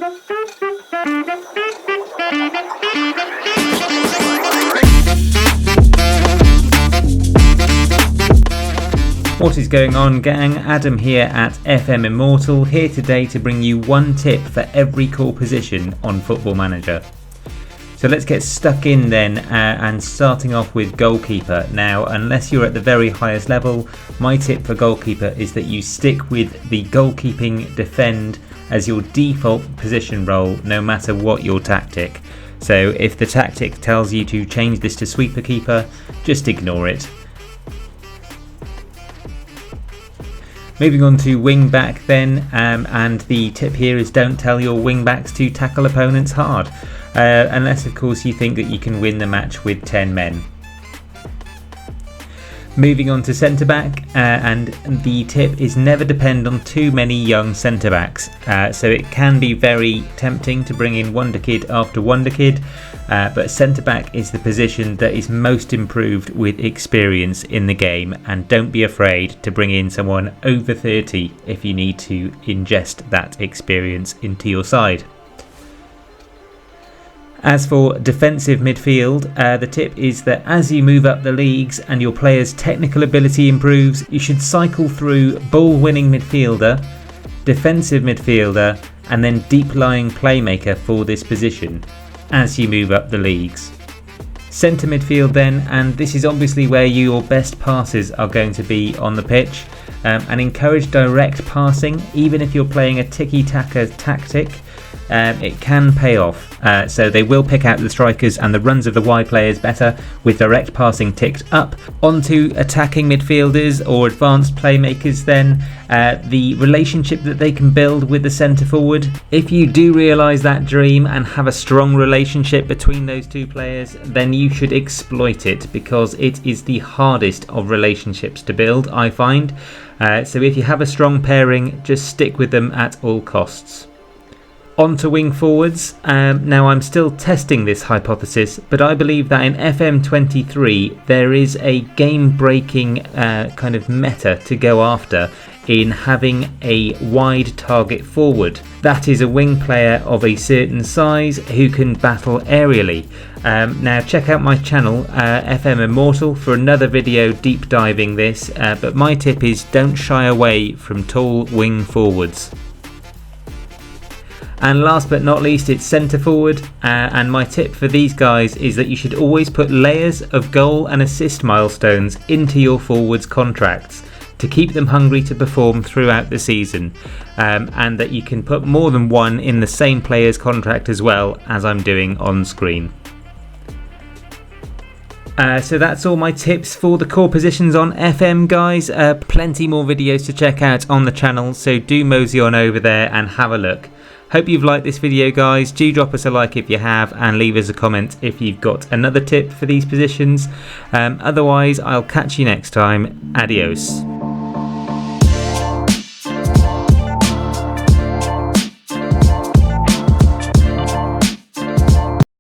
What is going on, gang? Adam here at FM Immortal, here today to bring you one tip for every core position on Football Manager. So let's get stuck in then, and starting off with goalkeeper. Now, unless you're at the very highest level, my tip for goalkeeper is that you stick with the goalkeeping defend as your default position role, no matter what your tactic. So if the tactic tells you to change this to sweeper keeper, just ignore it. Moving on to wing back then, and the tip here is don't tell your wing backs to tackle opponents hard, unless of course you think that you can win the match with 10 men. Moving on to centre back, and the tip is never depend on too many young centre backs. So it can be very tempting to bring in wonder kid after wonder kid, but centre back is the position that is most improved with experience in the game, and don't be afraid to bring in someone over 30 if you need to ingest that experience into your side. As for defensive midfield, the tip is that as you move up the leagues and your player's technical ability improves, you should cycle through ball-winning midfielder, defensive midfielder, and then deep-lying playmaker for this position as you move up the leagues. Centre midfield then, and this is obviously where your best passes are going to be on the pitch, and encourage direct passing even if you're playing a tiki-taka tactic. It can pay off, so they will pick out the strikers and the runs of the wide players better with direct passing ticked up. Onto attacking midfielders or advanced playmakers then, the relationship that they can build with the centre forward. If you do realise that dream and have a strong relationship between those two players, then you should exploit it, because it is the hardest of relationships to build, I find. So if you have a strong pairing, just stick with them at all costs. On to wing forwards. Now I'm still testing this hypothesis, but I believe that in FM23 there is a game-breaking kind of meta to go after in having a wide target forward. That is a wing player of a certain size who can battle aerially. Now check out my channel, FM Immortal, for another video deep diving this, but my tip is don't shy away from tall wing forwards. And last but not least, it's centre forward, and my tip for these guys is that you should always put layers of goal and assist milestones into your forwards contracts to keep them hungry to perform throughout the season, and that you can put more than one in the same player's contract as well, as I'm doing on screen. So that's all my tips for the core positions on FM, guys. Plenty more videos to check out on the channel, so do mosey on over there and have a look. Hope you've liked this video, guys. Do drop us a like if you have, and leave us a comment if you've got another tip for these positions. Otherwise, I'll catch you next time. Adios.